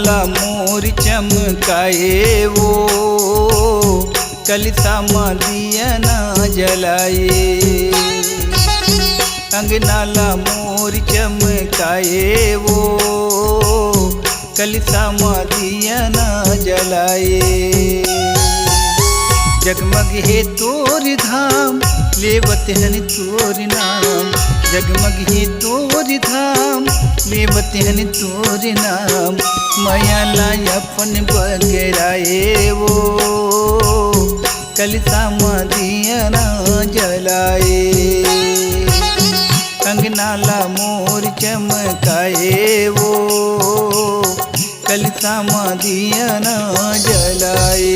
नाला मोर चमकाए वो कलिता माँ दिया ना जलाए। अंगनाला मोर चमकाए वो कलिता माँ दिया ना जलाए। जगमग है तोर धाम लेवत हन तोर नाम, जगमग है तोर धाम लेवत हन तोर नाम। माया लाई अपन बगराए वो कलिता माँ दिया ना जलाए। अंगनाला मोर चमकाए वो कलिता माँ दिया ना जलाए।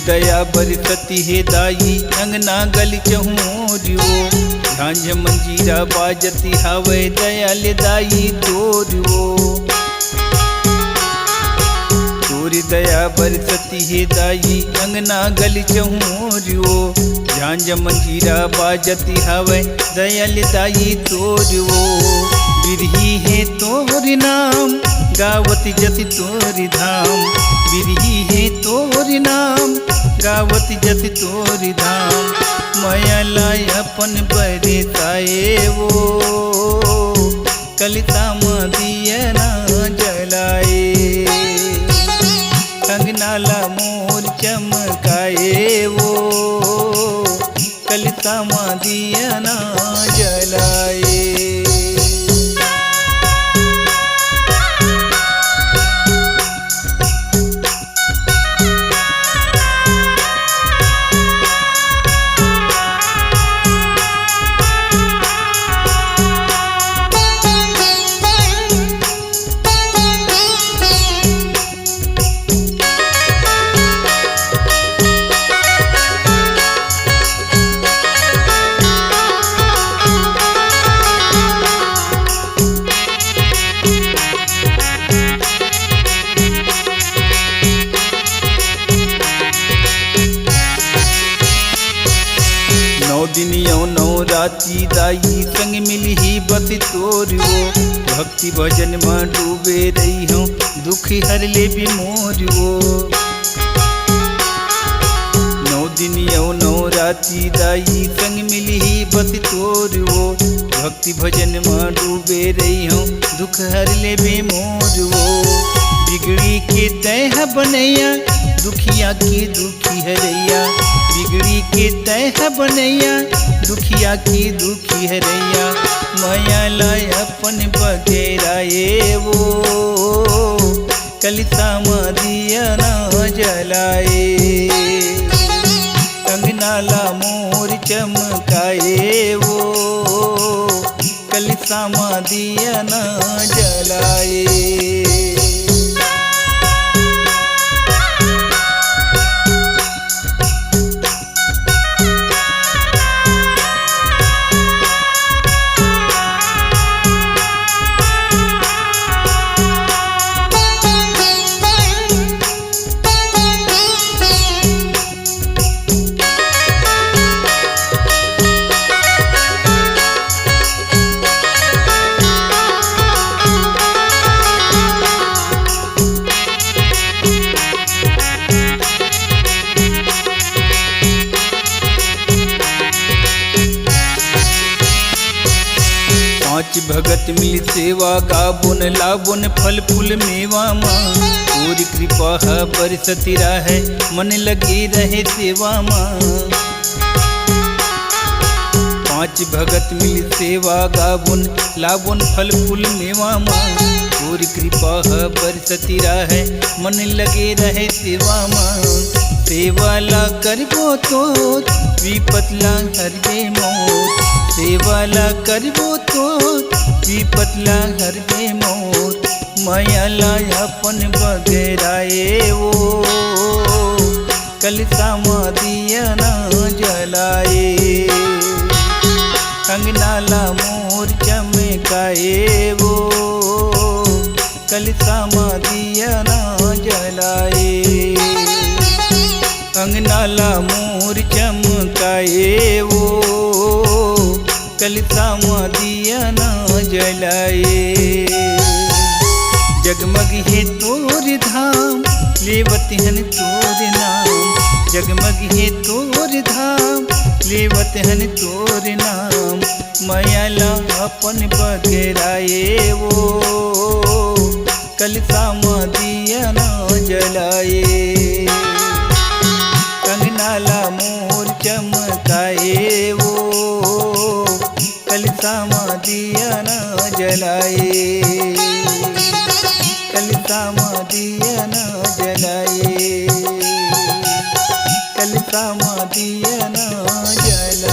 दया बरसती है दाई अंगना गली चहोरियो। झांझ मंजीरा बाजती हवे दयाल दाई तोरियो। तोरी दया बरसती है दाई अंगना गली चहोरियो। झांझ मंजीरा बाजती हवे दयाल दाई तोरियो। बिरही है तोर नाम गावती जति तोरी धाम, बिरही है तोर नाम गावती जति तोरी धाम। माया लाई अपन बरसाए वो कलिता माँ दिया ना जलाए। अंगनाला मोर चमकाए वो कलिता माँ दिया ना जलाए। दिन यौ नौ राती दाई संग मिली ही बस तोरियो। भक्ति भजन में डूबे रही हूँ दुख हर ले भी मोरियो। नौ दिन यौ नौ राती दाई संग मिली ही बस तोरियो। भक्ति भजन में डूबे रही हूँ दुख हर ले भी मोरियो। बिगड़ी के तय बनैया दुखिया की दुखी हरैया। बिगड़ी के तय बनैया दुखिया की दुखी हरैया। माया लाई अपन बगेराए वो कलिता माँ दिया ना जलाए। अंगनाला मोर चमकाए वो कलिता माँ दिया ना जलाए। भगत मिल सेवा गाबुन लाबुन फल फूल मेवा माँ। पूरी कृपा बरसती रहे मन लगी रहे सेवा माँ। पांच भगत मिल सेवा गाबुन लाबुन फल फूल मेवा माँ। पूरी कृपा बरसती रहे मन लगे रहे सेवा माँ। सेवाला करबो तो विपतला हरबे मोर, सेवाला करबो तो विपतला हरबे मोर। मायाला अपन बगेराए वो कलसा दिया न जलाए, अंगनाला मोर चमकाए वो कलसा दिया न जलाए, अंगनाला मोर चमकाए वो कलसा दिया न जलाए। जगमग है तोर धाम लेवत हन तोर नाम, जगमग है तोर धाम लेवत हन तोर नाम। मायाला अपन बगेराए वो कलसा दिया न जलाए, अंगनाला मोर चमकाए वो कलसा दिया न जलाए, कलसा दिया न जलाए, कलसा दिया न जलाए।